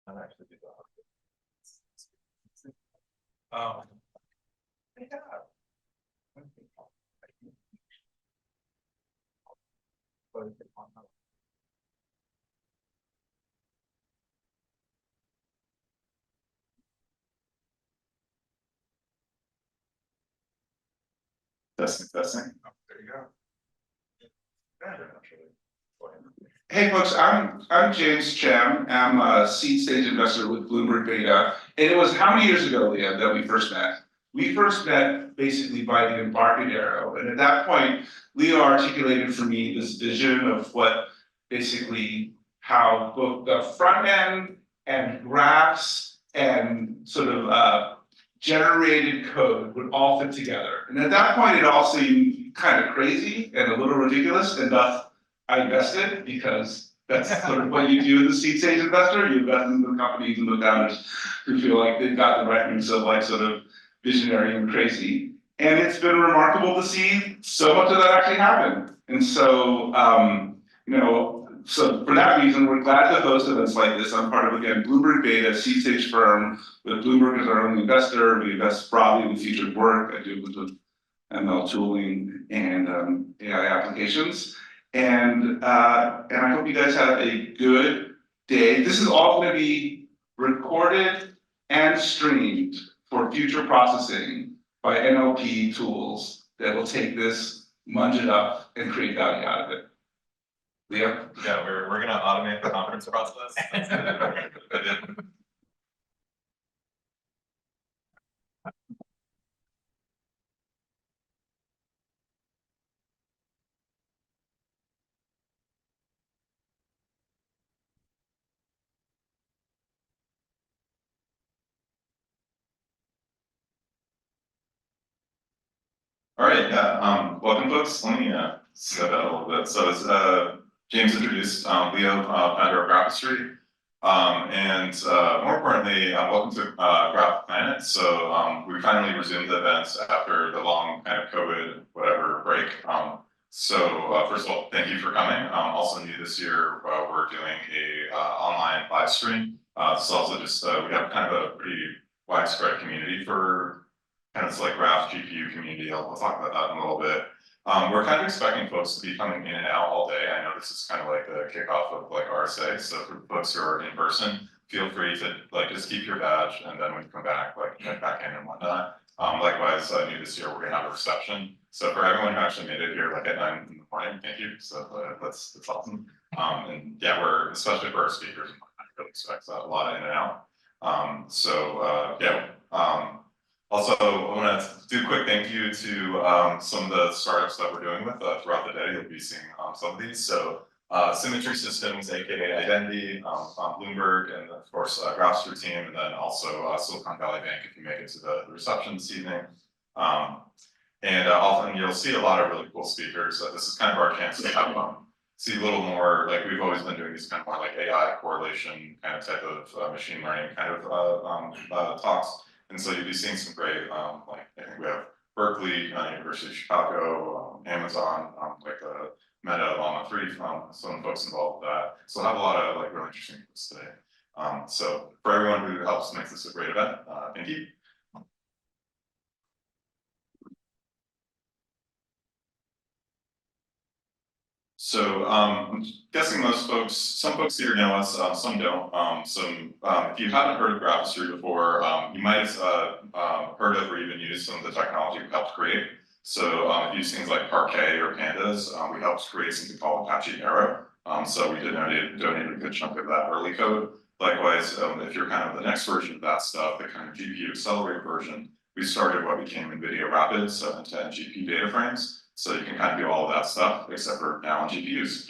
I'm actually good. Um, yeah. Testing. Oh, there you go. Hey folks, I'm James Chem. I'm a seed stage investor with Bloomberg Beta. And it was how many years ago, Leah, that we first met? We first met basically by the Embarcadero. And at that point, Leah articulated for me this vision of what basically how both the front end and graphs and sort of generated code would all fit together. And at that point, it all seemed kind of crazy and a little ridiculous, and thus I invested because that's sort of what you do as a seed stage investor. You invest in the companies and the founders who feel like they've got the right mix of like sort of visionary and crazy. And it's been remarkable to see so much of that actually happen. And so, so for that reason, we're glad to host events like this. I'm part of, again, Bloomberg Beta, a seed stage firm with Bloomberg as our own investor. We invest broadly in future work. I do with ML tooling and AI applications. And I hope you guys have a good day. This is all going to be recorded and streamed for future processing by NLP tools that will take this, munge it up, and create value out of it. Leah? Yeah, we're gonna automate the conference process. All right, yeah, welcome folks. Let me step out a little bit. So as James introduced, Leo, founder of Graphistry. And more importantly, welcome to Graph Planet. So we finally resumed the events after the long kind of COVID, whatever, break. So first of all, thank you for coming. Also new this year, we're doing a online live stream. This is also just, we have kind of a pretty widespread community for kind of like graph GPU community. We'll talk about that in a little bit. We're kind of expecting folks to be coming in and out all day. I know this is kind of like the kickoff of like RSA. So for folks who are in person, feel free to like just keep your badge, and then when you come back, like check back in and whatnot. Likewise, new this year, we're gonna have a reception. So for everyone who actually made it here like at 9 in the morning, thank you. So that's awesome. And yeah, we're especially for our speakers, I really expect a lot of in and out. Also, I want to do a quick thank you to some of the startups that we're doing with throughout the day. You'll be seeing some of these. So Symmetry Systems, aka Identity, Bloomberg, and of course Graphster team, and then also Silicon Valley Bank if you make it to the reception this evening. Often you'll see a lot of really cool speakers. This is kind of our chance to have see a little more, like we've always been doing these kind of more like AI correlation kind of type of machine learning kind of talks. And so you'll be seeing some great, like I think we have Berkeley, University of Chicago, Amazon, like Meta, Llama 3, some folks involved with that. So we'll have a lot of like really interesting folks today. So for everyone who helps make this a great event, thank you. So I'm guessing most folks, some folks here know us, some don't. If you haven't heard of Graphistry before, you might have heard of or even used some of the technology we helped create. So if you use things like Parquet or Pandas, we helped create something called Apache Arrow. So we did donate a good chunk of that early code. Likewise, if you're kind of the next version of that stuff, the kind of GPU accelerated version, we started what became NVIDIA Rapids, so end-to-end GPU data frames. So you can kind of do all of that stuff, except for now on GPUs.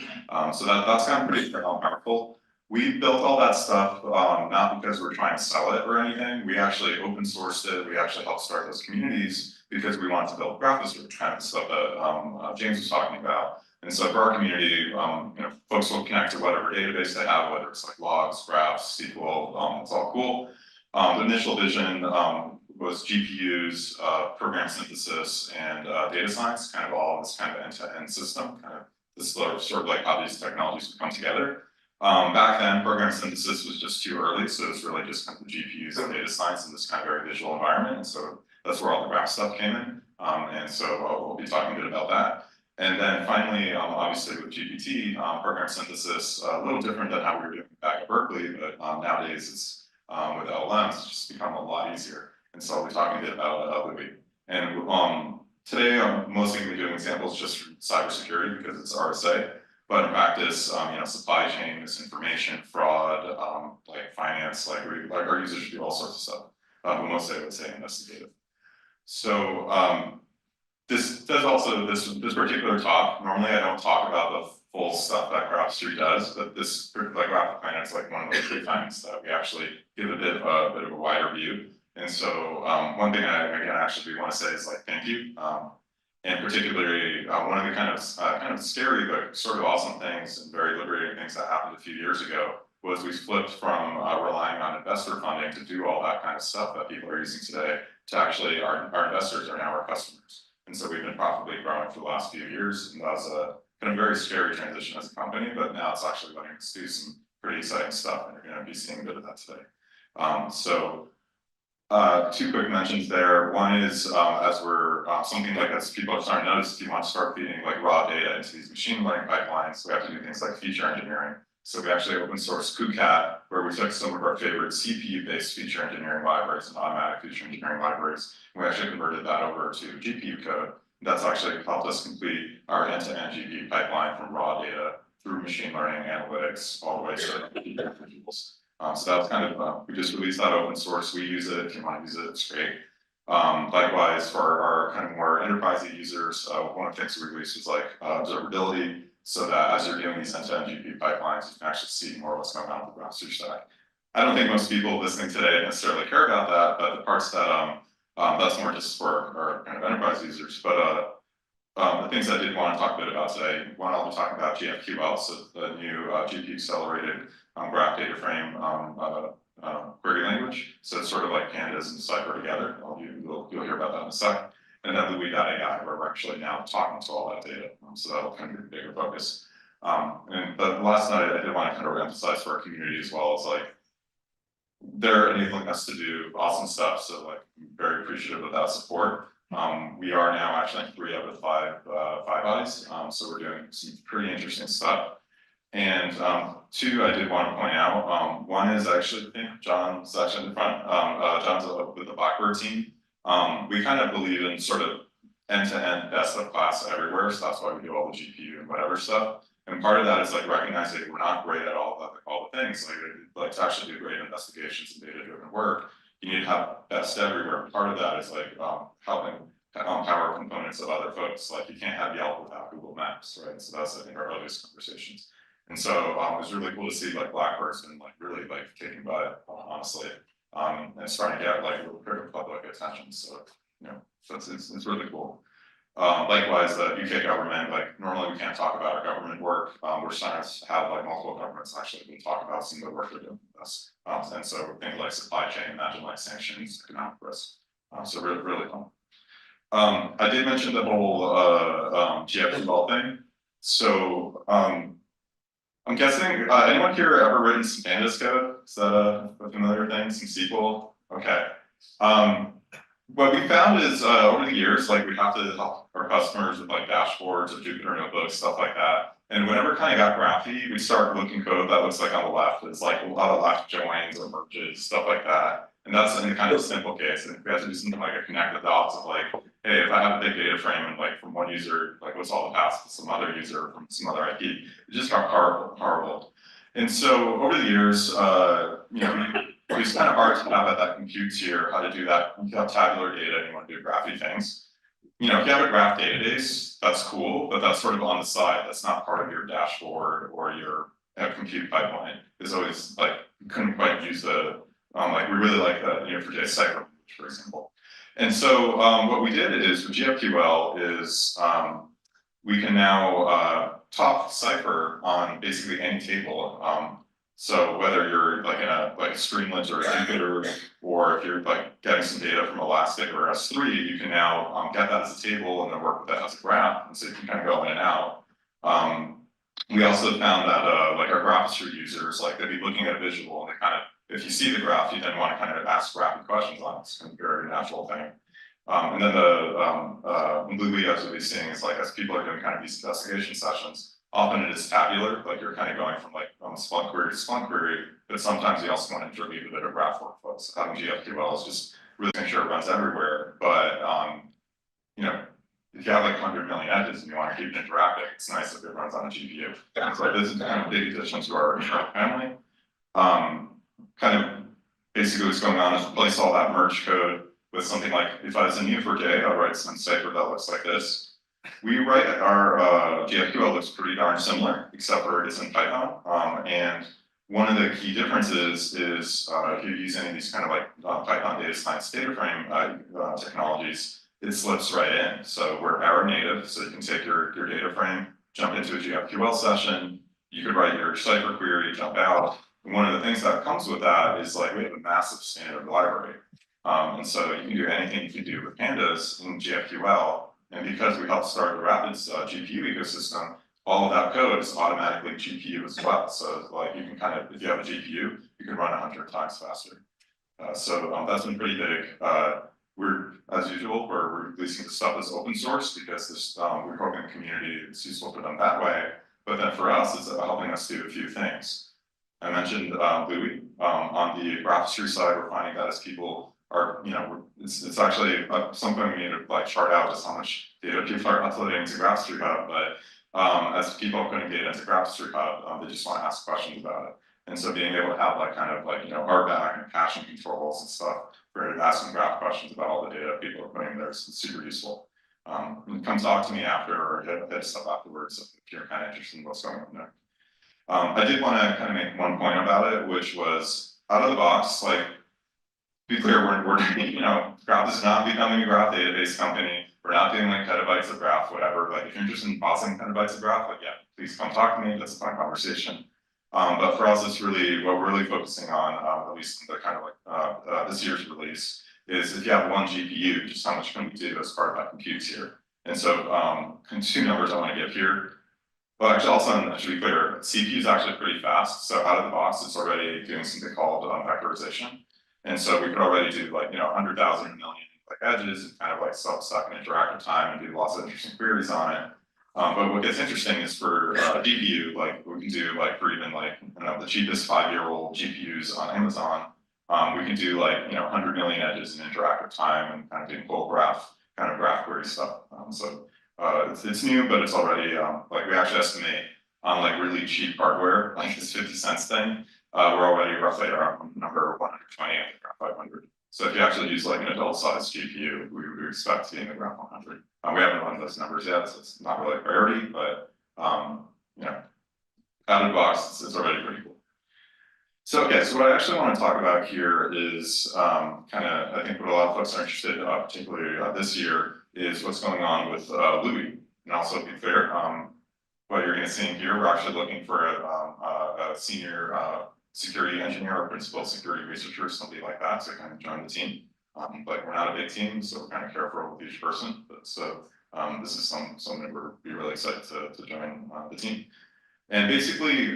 So that's kind of pretty powerful. We built all that stuff not because we're trying to sell it or anything. We actually open sourced it. We actually helped start those communities because we wanted to build Graphistry, kind of stuff that James was talking about. And so for our community, folks will connect to whatever database they have, whether it's like logs, graphs, SQL, it's all cool. The initial vision was GPUs, program synthesis, and data science, kind of all this kind of end-to-end system, kind of this sort of like how these technologies come together. Back then, program synthesis was just too early, so it's really just kind of the GPUs and data science in this kind of very visual environment, and so that's where all the graph stuff came in. And so we'll be talking a bit about that. And then finally, obviously with GPT, program synthesis, a little different than how we were doing back at Berkeley, but nowadays it's with LLMs, it's just become a lot easier. And so I'll be talking a bit about Louis. And today I'm mostly going to be doing examples just for cybersecurity because it's RSA. But in practice, supply chain, misinformation, fraud, like finance, like our users do all sorts of stuff. But mostly I would say investigative. So this particular talk, normally I don't talk about the full stuff that Graph3 does, but this particular graphic finance is like one of those few times that we actually give a bit of a wider view. And so one thing I actually want to say is like thank you. And particularly one of the kind of scary but sort of awesome things and very liberating things that happened a few years ago was we flipped from relying on investor funding to do all that kind of stuff that people are using today to actually our investors are now our customers. And so we've been profitably growing for the last few years, and that was a kind of very scary transition as a company, but now it's actually letting us do some pretty exciting stuff, and you're going to be seeing a bit of that today. Two quick mentions there. One is as we're something like as people are starting to notice, if you want to start feeding like raw data into these machine learning pipelines, we have to do things like feature engineering. So we actually open source KuCat, where we took some of our favorite CPU-based feature engineering libraries and automatic feature engineering libraries. And we actually converted that over to GPU code. That's actually helped us complete our end-to-end GPU pipeline from raw data through machine learning analytics all the way to tools. So that was kind of, we just released that open source. We use it. If you want to use it, it's great. Likewise, for our kind of more enterprisey users, one of the things we released was like observability, so that as you're doing these end-to-end GPU pipelines, you can actually see more of what's going on with the Graph3 stack. I don't think most people listening today necessarily care about that, but the parts that that's more just for our kind of enterprise users. But the things I did want to talk a bit about today, one, I'll be talking about GFQL, so the new GPU accelerated graph data frame query language. So it's sort of like pandas and Cypher together. You'll hear about that in a sec. And then Louis.ai, where we're actually now talking to all that data. So that'll kind of be a bigger focus. But last night I did want to kind of emphasize for our community as well as like they're enabling us to do awesome stuff. So like I'm very appreciative of that support. We are now actually 3 out of 5 eyes. So we're doing some pretty interesting stuff. And 2, I did want to point out, one is actually, I think John's actually in front. John's with the Blackbird team. We kind of believe in sort of end-to-end best of class everywhere. So that's why we do all the GPU and whatever stuff. And part of that is like recognizing we're not great at all the things. Like to actually do great investigations and data-driven work, you need to have best everywhere. Part of that is like helping power components of other folks. Like you can't have Yelp without Google Maps, right? So that's I think our earliest conversations. And so it was really cool to see like Blackbird's been like really like kicking butt, honestly, and starting to get like real public attention. So so it's really cool. Likewise, the UK government, like normally we can't talk about our government work. We're starting to have like multiple governments actually can talk about some of the work they're doing with us. And so things like supply chain, imagine like sanctions, economic risk. So really fun. I did mention the whole GFQL thing. So I'm guessing anyone here ever written some pandas code? Is that a familiar thing? Some SQL? Okay. What we found is over the years, like we have to help our customers with like dashboards or Jupyter notebooks, stuff like that. And whenever it kind of got graphy, we start looking code that looks like on the left. It's like a lot of left joins or merges, stuff like that. And that's in a kind of simple case. And we have to do something like a connect the dots of like, hey, if I have a big data frame and like from one user, like what's all the paths to some other user from some other IP, it just got horrible. And so over the years, it's kind of hard to have that compute tier, how to do that. You have tabular data and you want to do graphy things. If you have a graph database, that's cool, but that's sort of on the side. That's not part of your dashboard or your compute pipeline. It's always like, you couldn't quite use the, like we really like the for data Cypher, for example. And so what we did is with GFQL is we can now top Cypher on basically any table. So whether you're like in a Streamlit or a Jupyter, or if you're like getting some data from Elastic or S3, you can now get that as a table and then work with that as a graph. And so you can kind of go in and out. We also found that like our graph history users, like they'd be looking at a visual and they kind of, if you see the graph, you then want to kind of ask rapid questions on it. It's kind of a very natural thing. And then Louis, as we'll be seeing, is like as people are doing kind of these investigation sessions, often it is tabular, like you're kind of going from like Splunk query to Splunk query, but sometimes you also want to interleave a bit of graph workflow. So having GFQL is just really make sure it runs everywhere. But you know, if you have like 100 million edges and you want to keep it interactive, it's nice if it runs on a GPU. So this is kind of a big addition to our family. Kind of basically what's going on is replace all that merge code with something like, if I was in Neo4j, I'll write some cipher that looks like this. We write our GFQL looks pretty darn similar, except for it's in Python. And one of the key differences is if you use any of these kind of like Python data science data frame technologies, it slips right in. So we're error native, so you can take your data frame, jump into a GFQL session, you could write your cipher query, jump out. And one of the things that comes with that is like we have a massive standard library. And so you can do anything you can do with pandas in GFQL. And because we help start the Rapids GPU ecosystem, all of that code is automatically GPU as well. So like you can kind of, if you have a GPU, you can run 100 times faster. So that's been pretty big. We're, as usual, we're releasing the stuff as open source because this, we're hoping the community is useful for them that way. But then for us, it's helping us do a few things. I mentioned Louis. On the graph history side, we're finding that as people are, you know, it's actually something we need to like chart out just how much data people are uploading into Graph History Hub. But as people are putting data into Graph History Hub, they just want to ask questions about it. And so being able to have like kind of like, you know, RBAC and caching controls and stuff for asking graph questions about all the data people are putting there is super useful. Come talk to me after or hit us up afterwards if you're kind of interested in what's going on there. I did want to kind of make one point about it, which was out of the box, like, be clear, we're you know, Graph is not becoming a graph database company. We're not doing like petabytes of graph, whatever. Like, if you're interested in processing petabytes of graph, like, yeah, please come talk to me. That's a fun conversation. But for us, it's really what we're really focusing on, at least in the kind of like this year's release, is if you have one GPU, just how much can we do as part of that compute here? And so, two numbers I want to give here. Well, actually, also, to be clear, CPU is actually pretty fast. So out of the box, it's already doing something called vectorization. And so we could already do like, you know, 100,000 million like edges and kind of like sub-second interactive time and do lots of interesting queries on it. But what gets interesting is for GPU, like we can do like for even like, you know, the cheapest 5-year-old GPUs on Amazon, we can do like, you know, 100 million edges in interactive time and kind of doing full graph, kind of graph query stuff. It's new, but it's already, like we actually estimate on like really cheap hardware, like this 50 cents thing, we're already roughly around number 120 and Graph 500. So if you actually use like an adult sized GPU, we expect to be in the Graph 100. We haven't run those numbers yet, so it's not really a priority, but you know, out of the box, it's already pretty cool. So, okay, so what I actually want to talk about here is kind of, I think what a lot of folks are interested in, particularly this year, is what's going on with Louis. And also, to be fair, what you're going to see here, we're actually looking for a senior security engineer or principal security researcher, somebody like that, to kind of join the team. But we're not a big team, so we're kind of careful with each person. But so this is something we're really excited to join the team. And basically,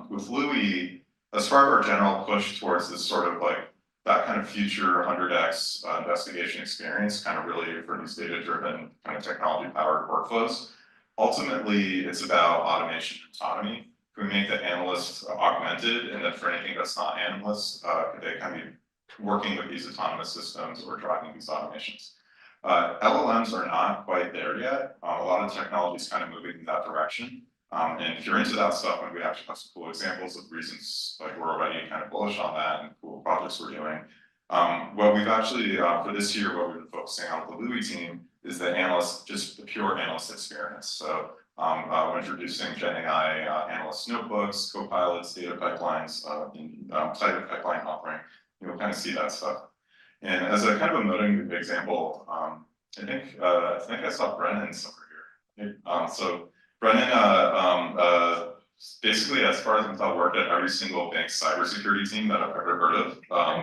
with Louis, as part of our general push towards this sort of like that kind of future 100x investigation experience, kind of really for these data-driven kind of technology-powered workflows, ultimately it's about automation and autonomy. Can we make the analysts augmented, and then for anything that's not analysts, could they kind of be working with these autonomous systems or driving these automations? LLMs are not quite there yet. A lot of technology is kind of moving in that direction. And if you're into that stuff, and we actually have some cool examples of reasons, like we're already kind of bullish on that and cool projects we're doing. What we've actually, for this year, what we've been focusing on with the Louis team is the analyst, just the pure analyst experience. So we're introducing Gen AI analyst notebooks, Copilots, data pipelines, type of pipeline offering. You'll kind of see that stuff. And as a kind of a motivating example, I think I saw Brennan somewhere here. So Brennan, basically, as far as I can tell, worked at every single bank cybersecurity team that I've ever heard of,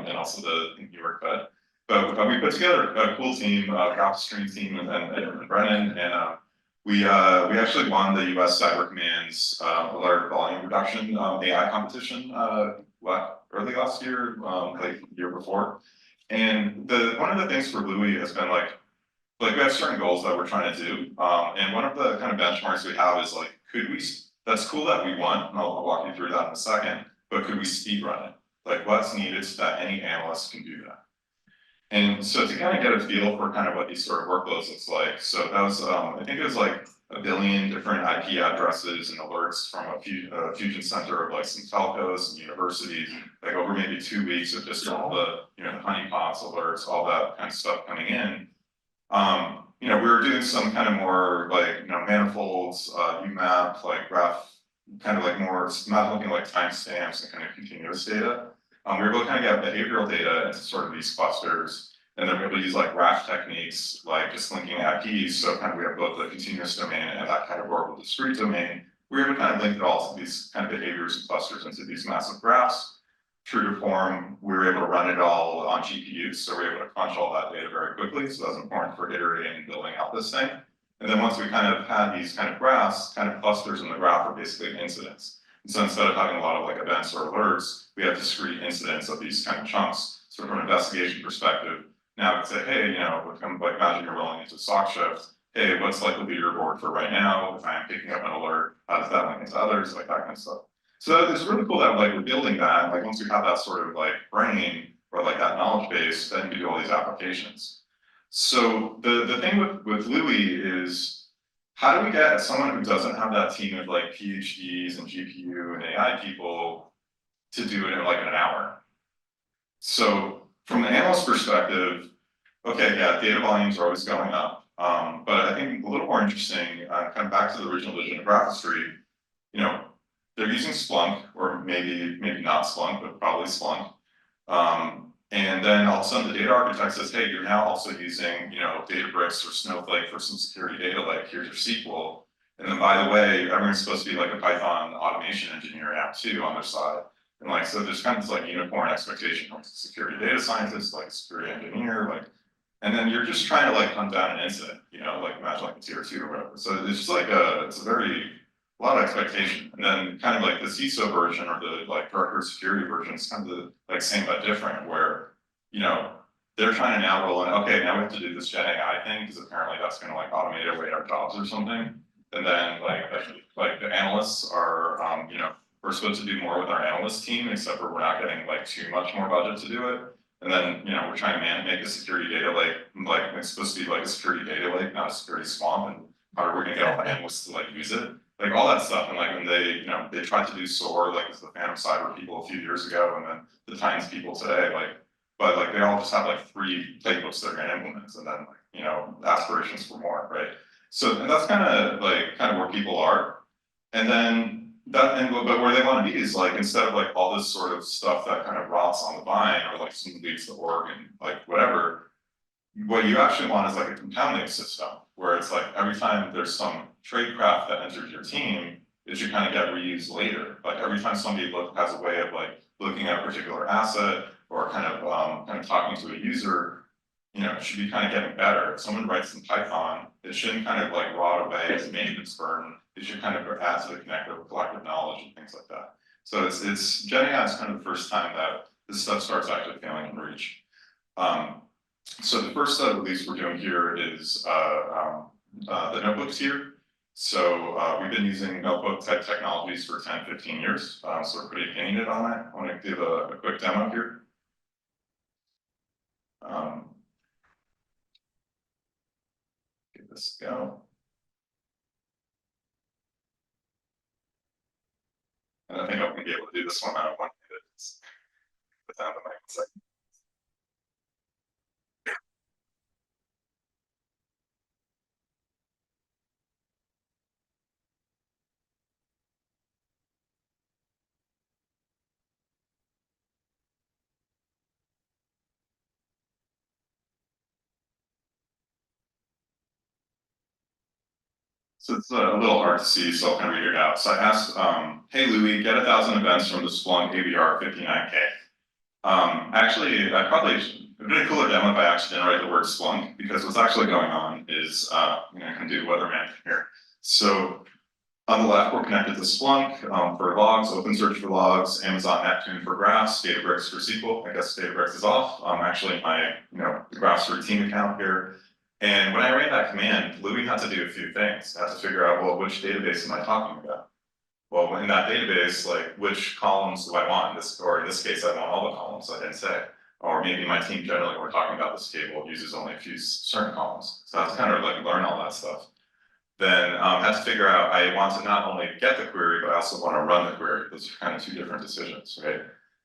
and also the New York Fed. But we put together a cool team, Graph Stream team, and Brennan, and We actually won the US Cyber Command's alert volume reduction AI competition early last year, like the year before. And one of the things for Louis has been like we have certain goals that we're trying to do. And one of the kind of benchmarks we have is like, that's cool that we won, and I'll walk you through that in a second, but could we speed run it? Like what's needed so that any analyst can do that? And so to kind of get a feel for kind of what these sort of workloads looks like, so that was, I think it was like 1 billion different IP addresses and alerts from a fusion center of like some telcos and universities, like over maybe 2 weeks of just all the, the honeypots alerts, all that kind of stuff coming in. We were doing some kind of more like, manifolds, UMAP, like graph, kind of like more, not looking like timestamps and kind of continuous data. We were able to kind of get behavioral data into sort of these clusters, and then we were able to use like graph techniques, like just linking IPs. So kind of we have both the continuous domain and that kind of oracle discrete domain. We were able to kind of link it all to these kind of behaviors and clusters into these massive graphs. True to form, we were able to run it all on GPUs, so we were able to crunch all that data very quickly. So that's important for iterating and building out this thing. And then once we kind of had these kind of graphs, kind of clusters in the graph are basically incidents. And so instead of having a lot of like events or alerts, we have discrete incidents of these kind of chunks. So from an investigation perspective, now we can say, hey, like imagine you're rolling into SOC shift. Hey, what's like the leaderboard for right now? If I'm picking up an alert, how does that link into others? Like that kind of stuff. So it's really cool that like we're building that. Like once we have that sort of like brain or like that knowledge base, then we do all these applications. So the thing with Louis is, how do we get someone who doesn't have that team of like PhDs and GPU and AI people to do it in like an hour? So from the analyst perspective, okay, yeah, data volumes are always going up. But I think a little more interesting, kind of back to the original vision of Graphistry, they're using Splunk, or maybe not Splunk, but probably Splunk. And then all of a sudden the data architect says, hey, you're now also using, Databricks or Snowflake for some security data, like here's your SQL. And then by the way, everyone's supposed to be like a Python automation engineer app too on their side. And like, so there's kind of this like unicorn expectation, like security data scientist, like security engineer, like, and then you're just trying to like hunt down an incident, like imagine like a tier 2 or whatever. So it's just like it's a lot of expectation. And then kind of like the CISO version or the like director of security version is kind of the like same but different, where, they're trying to now roll in, okay, now we have to do this Gen AI thing, because apparently that's gonna like automate away our jobs or something. And then like the analysts are, we're supposed to do more with our analyst team, except for we're not getting like too much more budget to do it. And then, we're trying to make a security data lake, like it's supposed to be like a security data lake, not a security swamp. And how are we gonna get all the analysts to like use it? Like all that stuff. And like when they, they tried to do SOAR, like as the Phantom Cyber people a few years ago, and then the Times people today, but like they all just have like 3 playbooks they're gonna implement, and then aspirations for more, right? So and that's kind of where people are. And then but where they want to be is like, instead of like all this sort of stuff that kind of rots on the vine, or like someone leaves the org and like whatever, what you actually want is like a compounding system, where it's like every time there's some tradecraft that enters your team, it should kind of get reused later. Like every time somebody has a way of like looking at a particular asset, or kind of talking to a user, it should be kind of getting better. If someone writes in Python, it shouldn't kind of like rot away as a maintenance burden. It should kind of add to the collective knowledge and things like that. So it's Gen AI is kind of the first time that this stuff starts actually feeling in reach. So the first set of release we're doing here is the notebooks here. So we've been using notebook type technologies for 10, 15 years. So we're pretty opinionated on that. I want to give a quick demo here. Give this a go. And I think I'm going to be able to do this one out of one minute. Put down the mic a second. So it's a little hard to see, so I'll kind of read it out. So I asked, hey Louis, get 1,000 events from the Splunk AVR 59K. Actually, I probably a bit cooler demo if I actually generate the word Splunk, because what's actually going on is, I can do weatherman here. So on the left, we're connected to Splunk for logs, OpenSearch for logs, Amazon Neptune for graphs, Databricks for SQL. I guess Databricks is off. Actually, my the graphs for team account here. And when I ran that command, Louis had to do a few things. I had to figure out, well, which database am I talking about? Well, in that database, like which columns do I want? Or in this case, I want all the columns. I didn't say. Or maybe my team generally, when we're talking about this table, uses only a few certain columns. So I have to kind of like learn all that stuff. Then had to figure out I want to not only get the query, but I also want to run the query. Those are kind of two different decisions, right?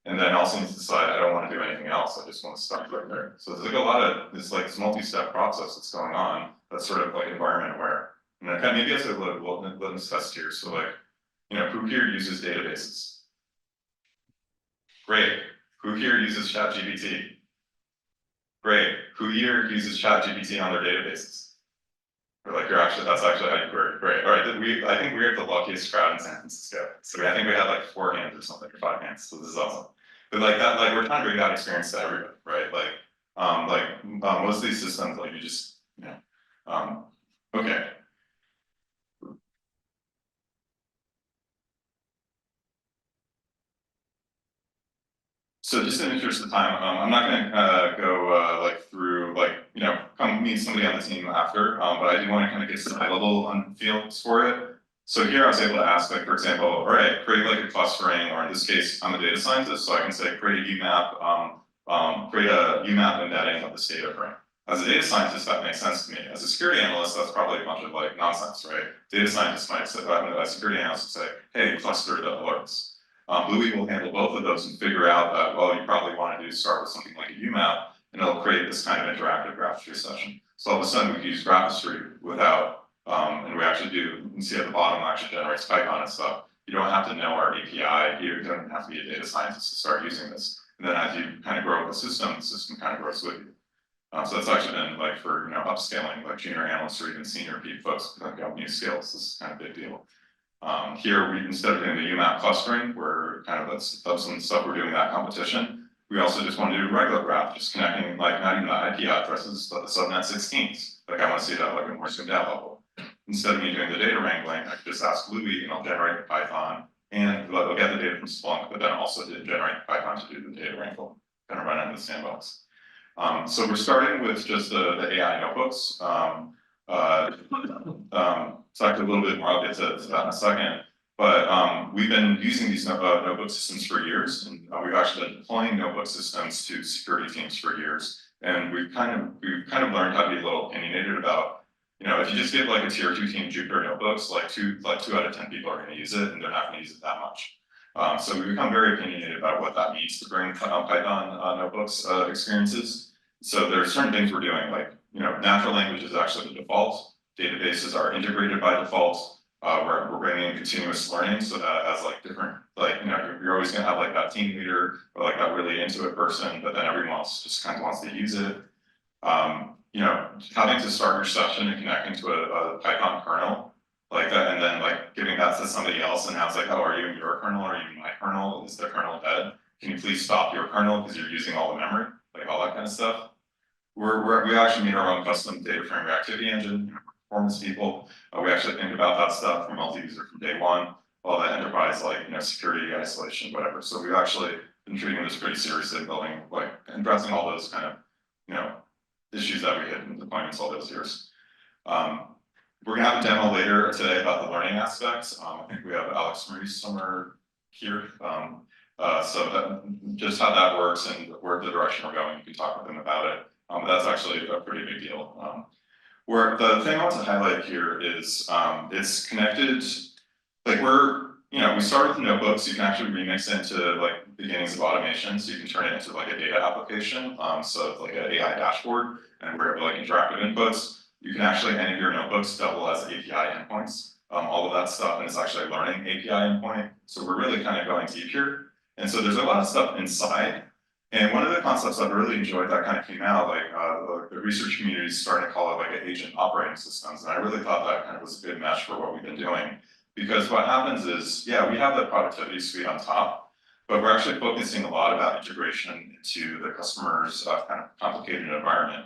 And then also need to decide I don't want to do anything else. I just want to start right there. So there's like a lot of this multi-step process that's going on that's sort of like environment aware. And I kind of maybe as a litmus test here. So like, who here uses databases? Great. Who here uses ChatGPT? Great. Who here uses ChatGPT on their databases? Or like that's actually how you query. Great. All right. I think we have the luckiest crowd in San Francisco. So I think we had like 4 hands or something, or 5 hands. So this is awesome. But like that, like we're trying to bring that experience to everybody, right? Most of these systems, like you just, okay. So just in the interest of time, I'm not going to go through come meet somebody on the team after, but I do want to kind of get some high level feels for it. So here I was able to ask, like for example, all right, create like a clustering, or in this case, I'm a data scientist, so I can say create a UMAP, create a UMAP embedding of this data frame. As a data scientist, that makes sense to me. As a security analyst, that's probably a bunch of like nonsense, right? Data scientists might say, a security analyst would say, hey, cluster the alerts. Louis will handle both of those and figure out that, well, you probably want to start with something like a UMAP, and it'll create this kind of interactive graph history session. So all of a sudden we can use graph history without, and we actually do, you can see at the bottom, it actually generates Python and stuff. You don't have to know our API, you don't have to be a data scientist to start using this. And then as you kind of grow the system kind of grows with you. So that's actually been like for, upscaling, like junior analysts or even senior folks who have new skills, this is kind of a big deal. Here, instead of doing the UMAP clustering, we're kind of that's some stuff we're doing that competition. We also just want to do regular graph, just connecting like not even the IP addresses, but the subnet 16s. Like I want to see that like a more zoomed out level. Instead of me doing the data wrangling, I can just ask Louis and I'll generate Python, and they'll get the data from Splunk, but then also generate Python to do the data wrangle, kind of run it in the sandbox. So we're starting with just the AI notebooks. Talk a little bit more, I'll get to that in a second. But we've been using these notebook systems for years, and we've actually been deploying notebook systems to security teams for years. And we've kind of learned how to be a little opinionated about, if you just give like a tier 2 team Jupyter notebooks, like two out of 10 people are going to use it, and they're not going to use it that much. So we've become very opinionated about what that means to bring Python notebooks experiences. So there are certain things we're doing, like natural language is actually the default. Databases are integrated by default. We're bringing in continuous learning, so that as like different, you're always going to have like that team leader or like that really into it person, but then everyone else just kind of wants to use it. Having to start your session and connecting to a Python kernel like that, and then like giving that to somebody else, and now it's like, oh, are you in your kernel? Are you in my kernel? Is the kernel dead? Can you please stop your kernel because you're using all the memory? Like all that kind of stuff. We actually made our own custom data frame reactivity engine. Performance people, we actually think about that stuff from multi-user from day one, all that enterprise security, isolation, whatever. So we've actually been treating this pretty seriously, building addressing all those kind of issues that we hit in deployments all those years. We're gonna have a demo later today about the learning aspects. I think we have Alex Maurice somewhere here. So that just how that works and where the direction we're going, you can talk with them about it. That's actually a pretty big deal. Where the thing I want to highlight here is it's connected, like we start with the notebooks, you can actually remix it into like beginnings of automation, so you can turn it into like a data application, so like an AI dashboard, and we're like interactive inputs. You can actually, any of your notebooks double as API endpoints, all of that stuff, and it's actually a learning API endpoint. So we're really kind of going deep here. And so there's a lot of stuff inside. And one of the concepts I've really enjoyed that kind of came out, like the research community is starting to call it like an agent operating systems. And I really thought that kind of was a good match for what we've been doing. Because what happens is, yeah, we have the productivity suite on top, but we're actually focusing a lot about integration into the customer's kind of complicated environment.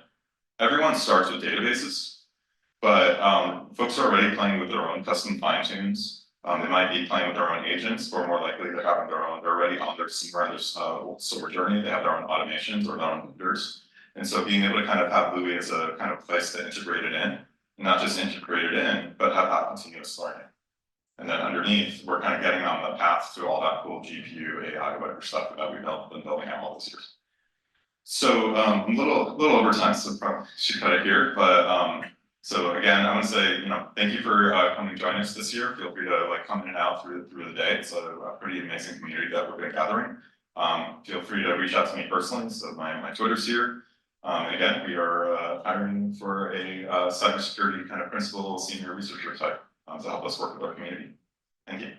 Everyone starts with databases, but folks are already playing with their own custom fine tunes. They might be playing with their own agents, or more likely they're having their own, they're already on their somewhere on their SOAR journey, they have their own automations or their own vendors. And so being able to kind of have Louis as a kind of place to integrate it in, not just integrate it in, but have that continuous learning. And then underneath, we're kind of getting on the path to all that cool GPU, AI, whatever stuff that we've been building out all these years. So a little over time, so probably should cut it here. But so again, I want to say, thank you for coming to join us this year. Feel free to come in and out through the day. It's a pretty amazing community that we've been gathering. Feel free to reach out to me personally. So my Twitter's here. And again, we are hiring for a cybersecurity kind of principal senior researcher type to help us work with our community. Thank you.